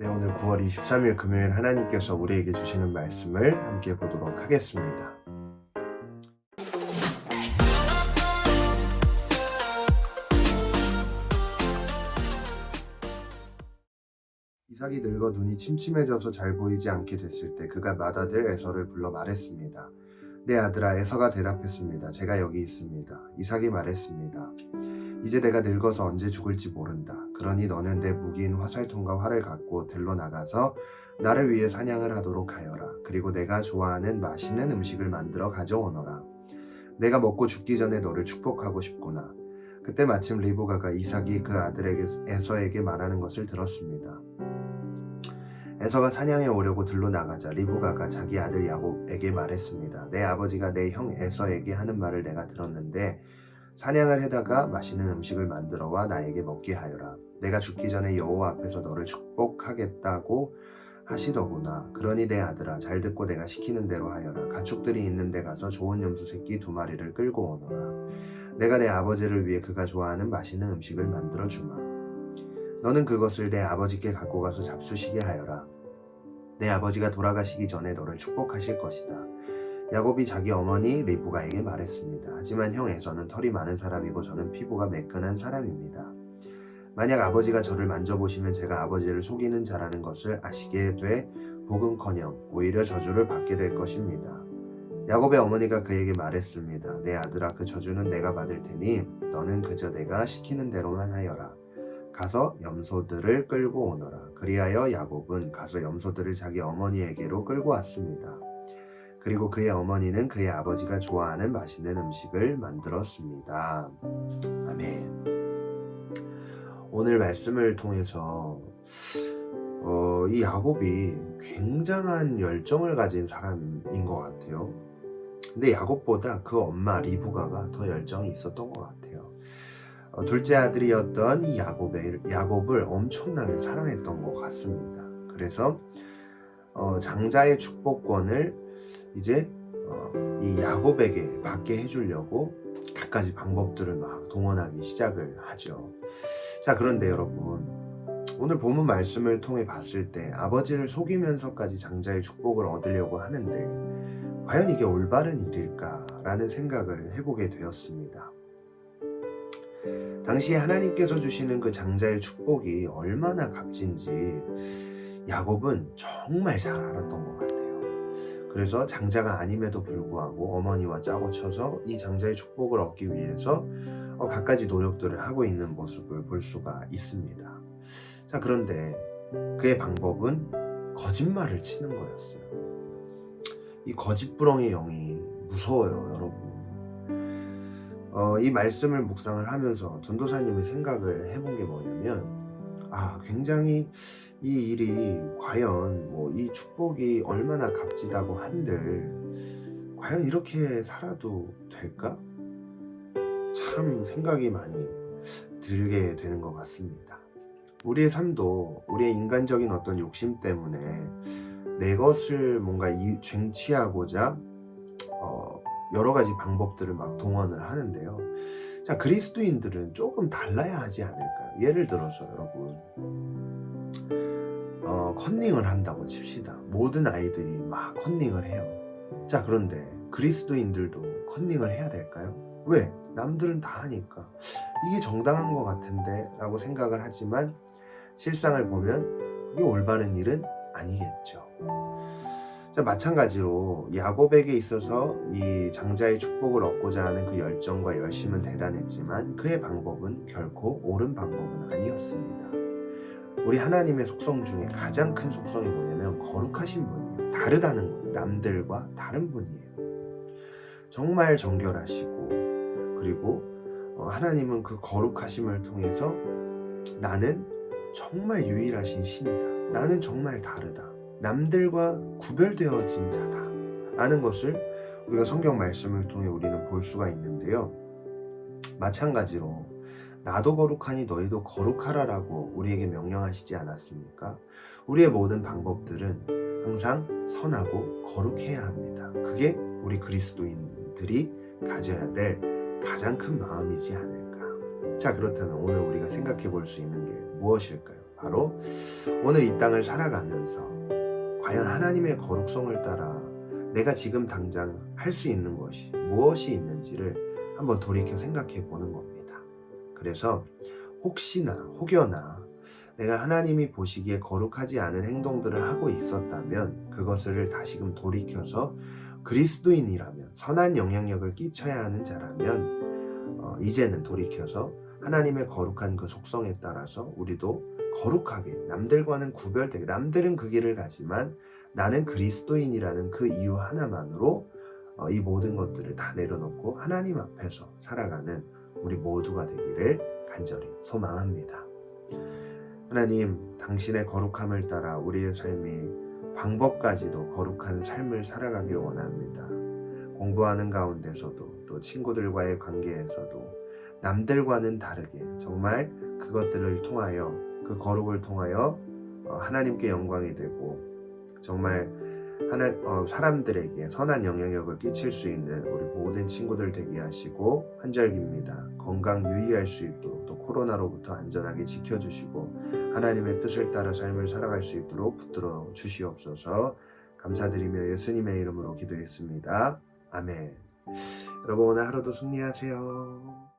네, 오늘 9월 23일 금요일 하나님께서 우리에게 주시는 말씀을 함께 보도록 하겠습니다. 이삭이 늙어 눈이 침침해져서 잘 보이지 않게 됐을 때 그가 맏아들 에서를 불러 말했습니다. 내 아들아, 에서가 대답했습니다. 제가 여기 있습니다. 이삭이 말했습니다. 이제 내가 늙어서 언제 죽을지 모른다. 그러니 너는 내 무기인 화살통과 활을 갖고 들로 나가서 나를 위해 사냥을 하도록 하여라. 그리고 내가 좋아하는 맛있는 음식을 만들어 가져오너라. 내가 먹고 죽기 전에 너를 축복하고 싶구나. 그때 마침 리브가가 이삭이 그 아들에게 에서에게 말하는 것을 들었습니다. 에서가 사냥해 오려고 들로 나가자 리브가가 자기 아들 야곱에게 말했습니다. 내 아버지가 내 형 에서에게 하는 말을 내가 들었는데 사냥을 해다가 맛있는 음식을 만들어 와 나에게 먹게 하여라. 내가 죽기 전에 여호와 앞에서 너를 축복하겠다고 하시더구나. 그러니 내 아들아, 잘 듣고 내가 시키는 대로 하여라. 가축들이 있는 데 가서 좋은 염소 새끼 2마리를 끌고 오너라. 내가 내 아버지를 위해 그가 좋아하는 맛있는 음식을 만들어 주마. 너는 그것을 내 아버지께 갖고 가서 잡수시게 하여라. 내 아버지가 돌아가시기 전에 너를 축복하실 것이다. 야곱이 자기 어머니 리브가에게 말했습니다. 하지만 형 에서는 털이 많은 사람이고 저는 피부가 매끈한 사람입니다. 만약 아버지가 저를 만져보시면 제가 아버지를 속이는 자라는 것을 아시게 돼 복음커녕 오히려 저주를 받게 될 것입니다. 야곱의 어머니가 그에게 말했습니다. 내 아들아, 그 저주는 내가 받을 테니 너는 그저 내가 시키는 대로만 하여라. 가서 염소들을 끌고 오너라. 그리하여 야곱은 가서 염소들을 자기 어머니에게로 끌고 왔습니다. 그리고 그의 어머니는 그의 아버지가 좋아하는 맛있는 음식을 만들었습니다. 아멘. 오늘 말씀을 통해서 이 야곱이 굉장한 열정을 가진 사람인 것 같아요. 근데 야곱보다 그 엄마 리브가가 더 열정이 있었던 것 같아요. 둘째 아들이었던 이 야곱을 엄청나게 사랑했던 것 같습니다. 그래서 장자의 축복권을 이제 이 야곱에게 받게 해주려고 갖가지 방법들을 막 동원하기 시작을 하죠. 자, 그런데 여러분, 오늘 본문 말씀을 통해 봤을 때 아버지를 속이면서까지 장자의 축복을 얻으려고 하는데 과연 이게 올바른 일일까라는 생각을 해보게 되었습니다. 당시에 하나님께서 주시는 그 장자의 축복이 얼마나 값진지 야곱은 정말 잘 알았던 것 같아요. 그래서 장자가 아님에도 불구하고 어머니와 짜고 쳐서 이 장자의 축복을 얻기 위해서 갖가지 노력들을 하고 있는 모습을 볼 수가 있습니다. 자, 그런데 그의 방법은 거짓말을 치는 거였어요. 이 거짓부렁의 영이 무서워요, 여러분. 이 말씀을 묵상을 하면서 전도사님의 생각을 해본 게 뭐냐면, 굉장히 이 일이 과연 이 축복이 얼마나 값지다고 한들 과연 이렇게 살아도 될까? 참 생각이 많이 들게 되는 것 같습니다. 우리의 삶도 우리의 인간적인 어떤 욕심 때문에 내 것을 뭔가 쟁취하고자 여러 가지 방법들을 막 동원을 하는데요. 자, 그리스도인들은 조금 달라야 하지 않을까요? 예를 들어서 여러분, 컨닝을 한다고 칩시다. 모든 아이들이 막 컨닝을 해요. 자, 그런데 그리스도인들도 컨닝을 해야 될까요? 왜? 남들은 다 하니까 이게 정당한 것 같은데 라고 생각을 하지만 실상을 보면 그게 올바른 일은 아니겠죠. 자, 마찬가지로 야곱에게 있어서 이 장자의 축복을 얻고자 하는 그 열정과 열심은 대단했지만 그의 방법은 결코 옳은 방법은 아니었습니다. 우리 하나님의 속성 중에 가장 큰 속성이 뭐냐면 거룩하신 분이에요. 다르다는 거예요. 남들과 다른 분이에요. 정말 정결하시고, 그리고 하나님은 그 거룩하심을 통해서 나는 정말 유일하신 신이다. 나는 정말 다르다. 남들과 구별되어진 자다 라는 것을 우리가 성경 말씀을 통해 우리는 볼 수가 있는데요. 마찬가지로 나도 거룩하니 너희도 거룩하라 라고 우리에게 명령하시지 않았습니까? 우리의 모든 방법들은 항상 선하고 거룩해야 합니다. 그게 우리 그리스도인들이 가져야 될 가장 큰 마음이지 않을까. 자, 그렇다면 오늘 우리가 생각해 볼 수 있는 게 무엇일까요? 바로 오늘 이 땅을 살아가면서 과연 하나님의 거룩성을 따라 내가 지금 당장 할 수 있는 것이 무엇이 있는지를 한번 돌이켜 생각해 보는 겁니다. 그래서 혹여나 내가 하나님이 보시기에 거룩하지 않은 행동들을 하고 있었다면 그것을 다시금 돌이켜서 그리스도인이라면 선한 영향력을 끼쳐야 하는 자라면 이제는 돌이켜서 하나님의 거룩한 그 속성에 따라서 우리도 거룩하게 남들과는 구별되게, 남들은 그 길을 가지만 나는 그리스도인이라는 그 이유 하나만으로 이 모든 것들을 다 내려놓고 하나님 앞에서 살아가는 우리 모두가 되기를 간절히 소망합니다. 하나님, 당신의 거룩함을 따라 우리의 삶이 방법까지도 거룩한 삶을 살아가길 원합니다. 공부하는 가운데서도 또 친구들과의 관계에서도 남들과는 다르게 정말 그것들을 통하여 그 거룩을 통하여 하나님께 영광이 되고 정말 사람들에게 선한 영향력을 끼칠 수 있는 우리 모든 친구들 되게 하시고 환절기입니다. 건강 유의할 수 있도록 또 코로나로부터 안전하게 지켜주시고 하나님의 뜻을 따라 삶을 살아갈 수 있도록 붙들어 주시옵소서. 감사드리며 예수님의 이름으로 기도했습니다. 아멘. 여러분 오늘 하루도 승리하세요.